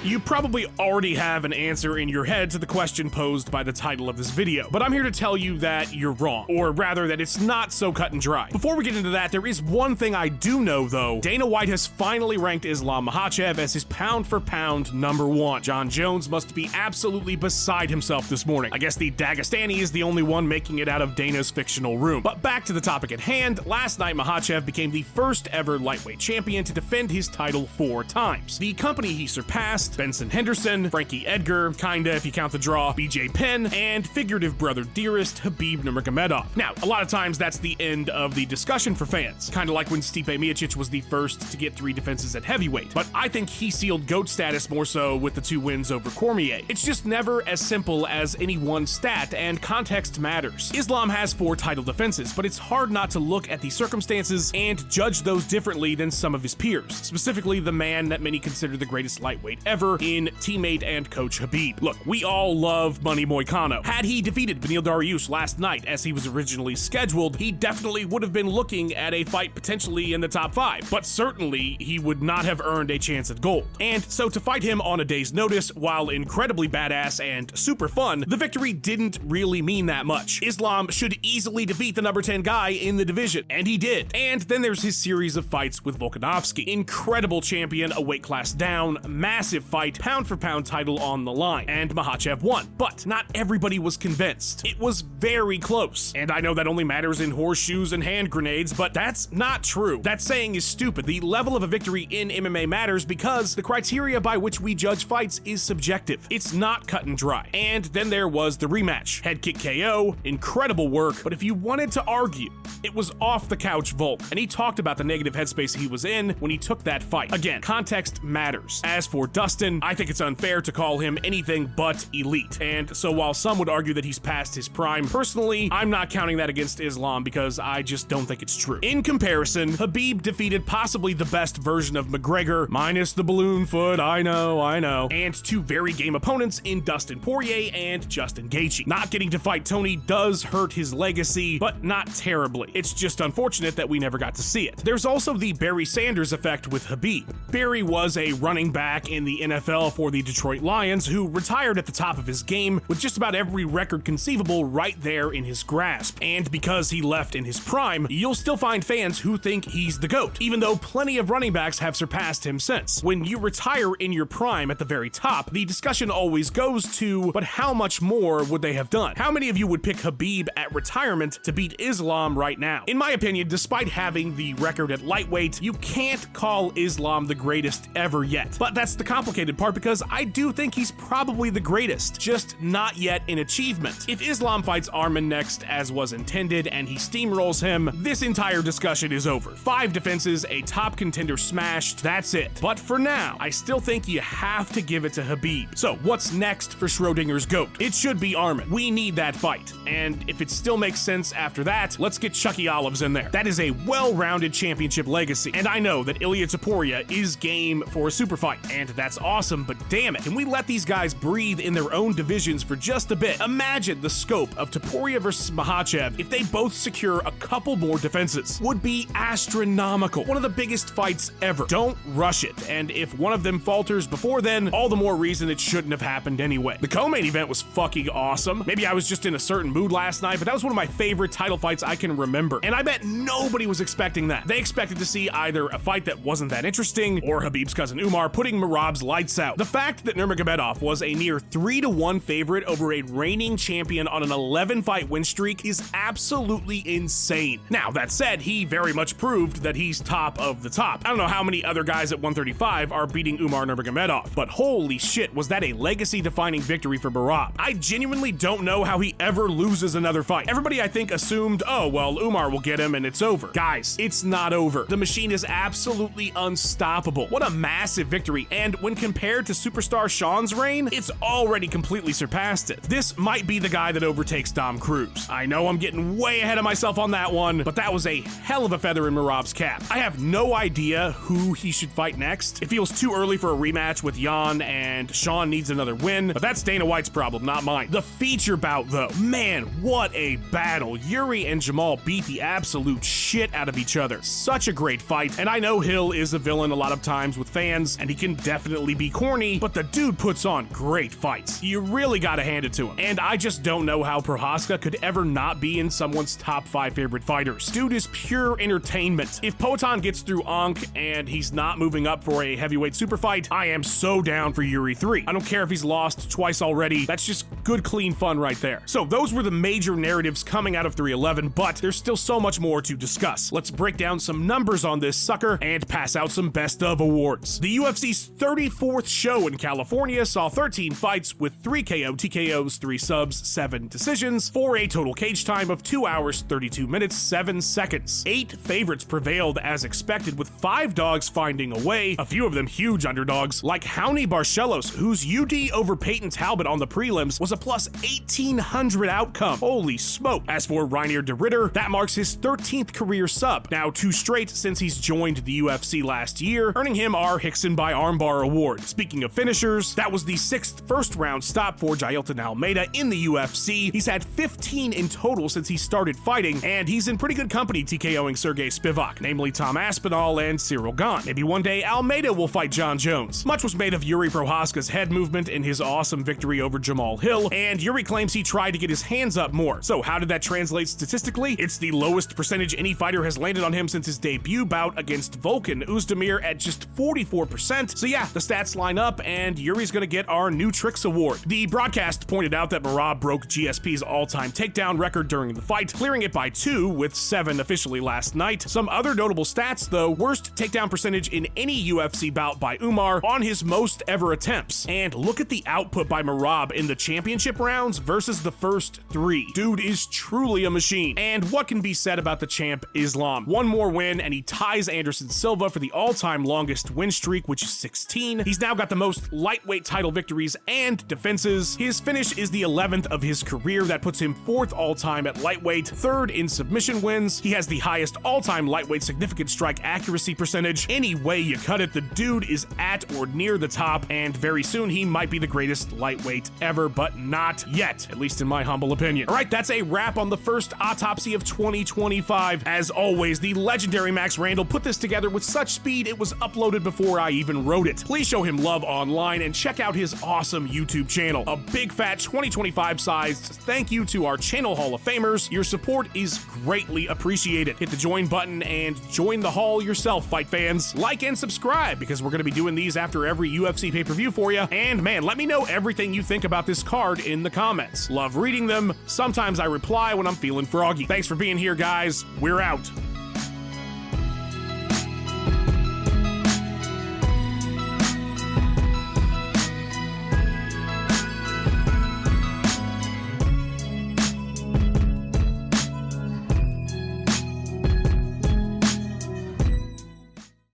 You probably already have an answer in your head to the question posed by the title of this video, but I'm here to tell you that you're wrong, or rather that it's not so cut and dry. Before we get into that, there is one thing I do know though. Dana White has finally ranked Islam Makhachev as his pound-for-pound #1. John Jones must be absolutely beside himself this morning. I guess the Dagestani is the only one making it out of Dana's fictional room. But back to the topic at hand, last night Makhachev became the first ever lightweight champion to defend his title 4 times. The company he surpassed: Benson Henderson, Frankie Edgar, kinda if you count the draw, BJ Penn, and figurative brother dearest Khabib Nurmagomedov. Now, a lot of times that's the end of the discussion for fans, kinda like when Stipe Miocic was the first to get 3 defenses at heavyweight, but I think he sealed GOAT status more so with the 2 wins over Cormier. It's just never as simple as any one stat, and context matters. Islam has 4 title defenses, but it's hard not to look at the circumstances and judge those differently than some of his peers, specifically the man that many consider the greatest lightweight ever in teammate and coach Khabib. Look, we all love Money Moicano. Had he defeated Beneil Dariush last night as he was originally scheduled, he definitely would have been looking at a fight potentially in the top 5, but certainly he would not have earned a chance at gold. And so to fight him on a day's notice, while incredibly badass and super fun, the victory didn't really mean that much. Islam should easily defeat the number 10 guy in the division, and he did. And then there's his series of fights with Volkanovski. Incredible champion, a weight class down, massive fight, pound for pound title on the line, and Makhachev won. But not everybody was convinced. It was very close. And I know that only matters in horseshoes and hand grenades, but that's not true. That saying is stupid. The level of a victory in MMA matters because the criteria by which we judge fights is subjective. It's not cut and dry. And then there was the rematch. Head kick KO, incredible work, but if you wanted to argue, it was off the couch Volk, and he talked about the negative headspace he was in when he took that fight. Again, context matters. As for Dustin, I think it's unfair to call him anything but elite. And so while some would argue that he's past his prime, personally, I'm not counting that against Islam because I just don't think it's true. In comparison, Khabib defeated possibly the best version of McGregor, minus the balloon foot, I know, and 2 very game opponents in Dustin Poirier and Justin Gaethje. Not getting to fight Tony does hurt his legacy, but not terribly. It's just unfortunate that we never got to see it. There's also the Barry Sanders effect with Khabib. Barry was a running back in the NFL for the Detroit Lions who retired at the top of his game with just about every record conceivable right there in his grasp. And because he left in his prime, you'll still find fans who think he's the GOAT, even though plenty of running backs have surpassed him since. When you retire in your prime at the very top, the discussion always goes to, but how much more would they have done? How many of you would pick Khabib at retirement to beat Islam right now? In my opinion, despite having the record at lightweight, you can't call Islam the greatest ever yet. But that's the complicated part because I do think he's probably the greatest, just not yet in achievement. If Islam fights Arman next as was intended and he steamrolls him, this entire discussion is over. 5 defenses, a top contender smashed, that's it. But for now, I still think you have to give it to Khabib. So what's next for Schrodinger's GOAT? It should be Arman. We need that fight. And if it still makes sense after that, let's get Chucky Olives in there. That is a well-rounded championship legacy. And I know that Ilia Topuria is game for a super fight, and that's awesome, but damn it, can we let these guys breathe in their own divisions for just a bit? Imagine the scope of Topuria versus Makhachev if they both secure a couple more defenses. Would be astronomical. One of the biggest fights ever. Don't rush it, and if one of them falters before then, all the more reason it shouldn't have happened anyway. The co-main event was fucking awesome. Maybe I was just in a certain mood last night, but that was one of my favorite title fights I can remember, and I bet nobody was expecting that. They expected to see either a fight that wasn't that interesting, or Khabib's cousin Umar putting Merab's lights out. The fact that Nurmagomedov was a near 3-1 favorite over a reigning champion on an 11-fight win streak is absolutely insane. Now, that said, he very much proved that he's top of the top. I don't know how many other guys at 135 are beating Umar Nurmagomedov, but holy shit, was that a legacy-defining victory for Merab. I genuinely don't know how he ever loses another fight. Everybody, I think, assumed, oh, well, Umar will get him and it's over. Guys, it's not over. The machine is absolutely unstoppable. What a massive victory, and when compared to superstar Sean's reign, it's already completely surpassed it. This might be the guy that overtakes Dom Cruz. I know I'm getting way ahead of myself on that one, but that was a hell of a feather in Merab's cap. I have no idea who he should fight next. It feels too early for a rematch with Jan, and Sean needs another win, but that's Dana White's problem, not mine. The feature bout, though, man, what a battle. Yuri and Jamal beat the absolute shit out of each other. Such a great fight, and I know Hill is a villain a lot of times with fans, and he can definitely definitely be corny, but the dude puts on great fights. You really gotta hand it to him. And I just don't know how Prochazka could ever not be in someone's top 5 favorite fighters. Dude is pure entertainment. If Poatan gets through Ankh and he's not moving up for a heavyweight super fight, I am so down for Yuri 3. I don't care if he's lost twice already. That's just good, clean fun right there. So those were the major narratives coming out of 311, but there's still so much more to discuss. Let's break down some numbers on this sucker and pass out some best of awards. The UFC's 34th show in California saw 13 fights with 3 KO, TKOs, 3 subs, 7 decisions, for a total cage time of 2 hours, 32 minutes, 7 seconds. 8 favorites prevailed as expected, with 5 dogs finding a way, a few of them huge underdogs, like Raoni Barcelos, whose UD over Peyton Talbot on the prelims was a plus 1,800 outcome. Holy smoke. As for Reinier de Ridder, that marks his 13th career sub, now 2 straight since he's joined the UFC last year, earning him our Hickson by Armbar award. Speaking of finishers, that was the 6th first-round stop for Jailton Almeida in the UFC. He's had 15 in total since he started fighting, and he's in pretty good company TKOing Sergey Spivak, namely Tom Aspinall and Cyril Gane. Maybe one day Almeida will fight John Jones. Much was made of Yuri Prochazka's head movement in his awesome victory over Jamal Hill, and Yuri claims he tried to get his hands up more. So how did that translate statistically? It's the lowest percentage any fighter has landed on him since his debut bout against Volkan Oezdemir at just 44%. So yeah, the stats line up, and Yuri's gonna get our new tricks award. The broadcast pointed out that Merab broke GSP's all-time takedown record during the fight, clearing it by 2, with 7 officially last night. Some other notable stats though: worst takedown percentage in any UFC bout by Umar on his most ever attempts. And look at the output by Merab in the championship rounds versus the first 3. Dude is truly a machine. And what can be said about the champ Islam? One more win and he ties Anderson Silva for the all-time longest win streak, which is 16. He's now got the most lightweight title victories and defenses. His finish is the 11th of his career. That puts him 4th all-time at lightweight, 3rd in submission wins. He has the highest all-time lightweight significant strike accuracy percentage. Any way you cut it, the dude is at or near the top, and very soon he might be the greatest lightweight ever, but not yet, at least in my humble opinion. All right, that's a wrap on the first autopsy of 2025. As always, the legendary Max Randall put this together with such speed it was uploaded before I even wrote it. Please show him love online and check out his awesome YouTube channel. A big fat 2025 sized thank you to our channel Hall of Famers. Your support is greatly appreciated. Hit the join button and join the hall yourself, fight fans. Like and subscribe, because we're going to be doing these after every UFC pay-per-view for you. And man, let me know everything you think about this card in the comments. Love reading them. Sometimes I reply when I'm feeling froggy. Thanks for being here, guys. We're out.